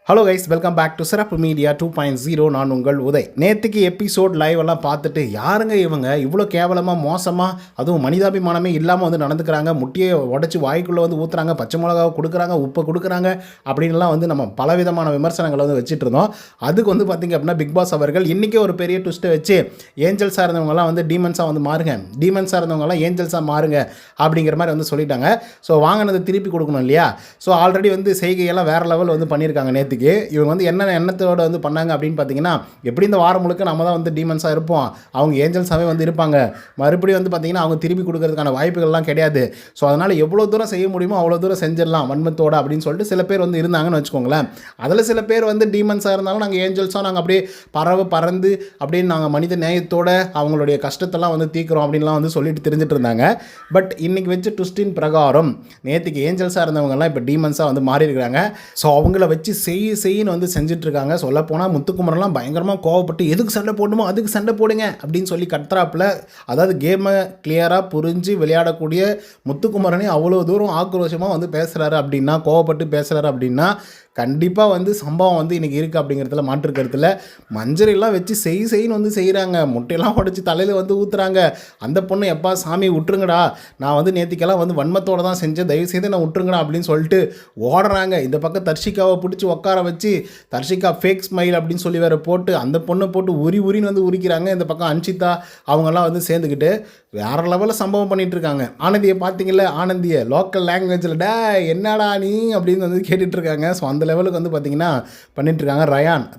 Hello guys, welcome back to Sirappu media 2.0. நான் உங்கள் உதய். நேற்றுக்கு எபிசோட் லைவ் எல்லாம் பார்த்துட்டு யாருங்க இவங்க இவ்வளோ கேவலமாக மோசமாக அதுவும் மனிதாபிமானமே இல்லாமல் வந்து நடந்துக்கிறாங்க, முட்டியை உடச்சி வாய்க்குள்ளே வந்து ஊற்றுறாங்க, பச்சை மிளகாவை கொடுக்குறாங்க, உப்பை கொடுக்குறாங்க அப்படின்லாம் வந்து நம்ம பலவிதமான விமர்சனங்களை வந்து வச்சுட்டு இருந்தோம். அதுக்கு வந்து பார்த்திங்க அப்படின்னா பிக் பாஸ் அவர்கள் இன்றைக்கே ஒரு பெரிய ட்விஸ்ட்டை வச்சு ஏஞ்சல்ஸாக இருந்தவங்கலாம் வந்து டீமன்ஸாக வந்து மாறுங்க, டீமன்ஸாக இருந்தவங்கலாம் ஏஞ்சல்ஸாக மாறுங்க அப்படிங்கிற மாதிரி வந்து சொல்லிட்டாங்க. ஸோ வாங்கினதை திருப்பி கொடுக்கணும் இல்லையா? ஸோ ஆல்ரெடி வந்து செய்கையெல்லாம் வேறு லெவல் வந்து பண்ணியிருக்காங்க. நேற்று இவங்க வந்து என்ன எண்ணத்தோடு வந்து பண்ணாங்க அப்படின்னு பார்த்தீங்கன்னா, எப்படி இந்த வாரம் முழுக்க நம்ம தான் வந்து டீமன்ஸாக இருப்போம், அவங்க ஏஞ்சல்ஸாகவே வந்து இருப்பாங்க, மறுபடியும் வந்து பார்த்திங்கன்னா அவங்க திருப்பி கொடுக்கறதுக்கான வாய்ப்புகள்லாம் கிடையாது. ஸோ அதனால் எவ்வளோ தூரம் செய்ய முடியுமோ அவ்வளோ தூரம் செஞ்சிடலாம் வன்மத்தோடு அப்படின்னு சொல்லிட்டு சில பேர் வந்து இருந்தாங்கன்னு வச்சுக்கோங்களேன். அதில் சில பேர் வந்து டீமன்ஸாக இருந்தாலும் நாங்கள் ஏஞ்சல்ஸாக நாங்கள் அப்படியே பறந்து அப்படின்னு நாங்கள் மனித நேயத்தோடு அவங்களுடைய கஷ்டத்தெல்லாம் வந்து தீர்க்குறோம் அப்படின்லாம் வந்து சொல்லிட்டு தெரிஞ்சுட்டு இருந்தாங்க. பட் இன்றைக்கி வச்சு ட்விஸ்டின் பிரகாரம் நேற்றுக்கு ஏஞ்சல்ஸாக இருந்தவங்கலாம் இப்போ டீமன்ஸாக வந்து மாறி இருக்கிறாங்க. ஸோ அவங்கள வச்சு செய்யின்னு வந்து செஞ்சிட்ருக்காங்க. சொல்லப்போனால் முத்துக்குமரெலாம் பயங்கரமாக கோவப்பட்டு எதுக்கு சண்டை போடணுமோ அதுக்கு சண்டை போடுங்க அப்படின்னு சொல்லி கத்துறாப்பில். அதாவது கேமை கிளியராக புரிஞ்சு விளையாடக்கூடிய முத்துக்குமரனே அவ்வளோ தூரம் ஆக்ரோஷமாக வந்து பேசுகிறாரு அப்படின்னா, கோவப்பட்டு பேசுகிறாரு அப்படின்னா கண்டிப்பாக வந்து சம்பவம் வந்து இன்றைக்கி இருக்குது அப்படிங்கிறதுல மாற்று கருத்தில். மஞ்சள் வச்சு செய்யின்னு வந்து செய்கிறாங்க, முட்டையெல்லாம் உடச்சி தலையில் வந்து ஊற்றுறாங்க. அந்த பொண்ணு எப்பா சாமி விட்டுருங்கடா, நான் வந்து நேற்றுக்கெல்லாம் வந்து வன்மத்தோடு தான் செஞ்சேன், தயவுசெய்து நான் விட்டுருங்கடா அப்படின்னு சொல்லிட்டு ஓடுறாங்க. இந்த பக்கம் தர்ஷிகாவை பிடிச்சி உட்கார வச்சு தர்ஷிகா ஃபேக் ஸ்மைல் அப்படின்னு சொல்லி வேறு போட்டு அந்த பொண்ணை போட்டு உரின்னு வந்து உரிக்கிறாங்க. இந்த பக்கம் அன்ஷிதா அவங்கெல்லாம் வந்து சேர்ந்துக்கிட்டு வேறு லெவலில் சம்பவம் பண்ணிகிட்டு இருக்காங்க. ஆனந்தியை பார்த்தீங்களா, ஆனந்தியை லோக்கல் லாங்குவேஜில் டே என்னடா நீ அப்படின்னு வந்து கேட்டுட்ருக்காங்க. ஸோ அந்த லெவலுக்கு வந்து பார்த்திங்கன்னா பண்ணிகிட்ருக்காங்க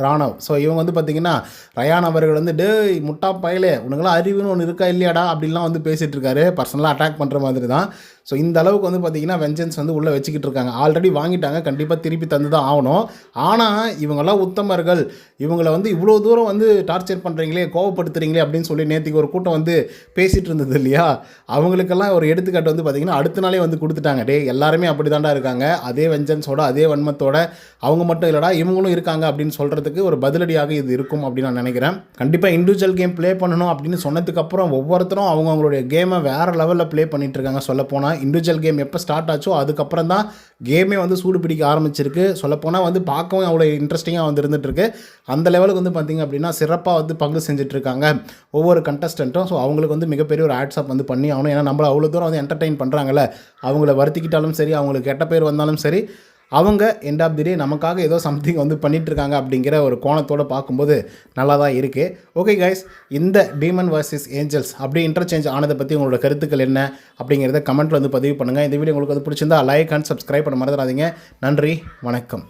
ராணவ். ஸோ இவங்க வந்து பார்த்திங்கன்னா ரயான் அவர்கள் வந்து டே முட்டா பயலே உனக்கெல்லாம் அறிவுன்னு ஒன்று இருக்கா இல்லையாடா அப்படின்லாம் வந்து பேசிகிட்டு இருக்காரு. பர்சனலாக அட்டாக் பண்ணுற மாதிரி தான். ஸோ இந்த அளவுக்கு வந்து பார்த்திங்கன்னா வெஞ்சன்ஸ் வந்து உள்ளே வச்சுக்கிட்டு இருக்காங்க. ஆல்ரெடி வாங்கிட்டாங்க, கண்டிப்பாக திருப்பி தந்து தான் ஆகணும். ஆனால் இவங்கெல்லாம் உத்தமர்கள், இவங்களை வந்து இவ்வளோ தூரம் வந்து டார்ச்சர் பண்ணுறீங்களே, கோவப்படுத்துறீங்களே அப்படின்னு சொல்லி நேற்றுக்கு ஒரு கூட்டம் வந்து பேசிகிட்டு இருந்தது இல்லையா? அவங்களுக்கெல்லாம் ஒரு எடுத்துக்காட்டு வந்து பார்த்திங்கன்னா அடுத்த நாளே வந்து கொடுத்துட்டாங்க. டே எல்லாருமே அப்படி தாண்டா இருக்காங்க, அதே வெஞ்சன்ஸோட அதே வன்மத்தோட அவங்க மட்டும் இல்லைடா இவங்களும் இருக்காங்க அப்படின்னு சொல்கிறதுக்கு ஒரு பதிலடியாக இது இருக்கும் அப்படின்னு நான் நினைக்கிறேன். கண்டிப்பாக இண்டிவிஜுவல் கேம் ப்ளே பண்ணணும் அப்படின்னு சொன்னதுக்கப்புறம் ஒவ்வொருத்தரும் அவங்களுடைய கேமை வேறு லெவலில் ப்ளே பண்ணிகிட்டு இருக்காங்க. சொல்லப்போனால் இண்டிவிஜுவல் கேம் எப்போ ஸ்டார்ட் ஆச்சோ அதுக்கப்புறம் தான் கேமே வந்து சூடு பிடிக்க ஆரம்பிச்சிருக்கு. சொல்லப்போனால் வந்து பார்க்கவும் அவ்வளோ இன்ட்ரெஸ்டிங்காக வந்து இருந்துகிட்ருக்கு. அந்த லெவலுக்கு வந்து பார்த்திங்க அப்படின்னா சிறப்பாக வந்து பங்கு செஞ்சுட்ருக்காங்க ஒவ்வொரு கண்டஸ்டண்ட்டும். ஸோ அவங்களுக்கு வந்து மிகப்பெரிய ஒரு ஆட்ஸ்அப் வந்து பண்ணி ஆகணும். ஏன்னா நம்மளை அவ்வளோ தூரம் வந்து என்டர்டெயின் பண்ணுறாங்கல்ல, அவங்கள வருத்திக்கிட்டாலும் சரி, அவங்களுக்கு கெட்ட பேர் வந்தாலும் சரி, அவங்க எண்ட் ஆஃப் தி டே நமக்காக ஏதோ சம்திங் வந்து பண்ணிகிட்ருக்காங்க அப்படிங்கிற ஒரு கோணத்தோடு பார்க்கும்போது நல்லா தான் இருக்குது. ஓகே கைஸ், இந்த டீமன் வர்சஸ் ஏஞ்சல்ஸ் அப்படி இன்டர்சேஞ்ச் ஆனதை பற்றி உங்களோட கருத்துக்கள் என்ன அப்படிங்கிறத கமெண்ட்டில் வந்து பதிவு பண்ணுங்கள். இந்த வீடியோ உங்களுக்கு வந்து பிடிச்சிருந்தா லைக் அண்ட் சப்ஸ்கிரைப் பண்ண மறந்துடாதீங்க. நன்றி, வணக்கம்.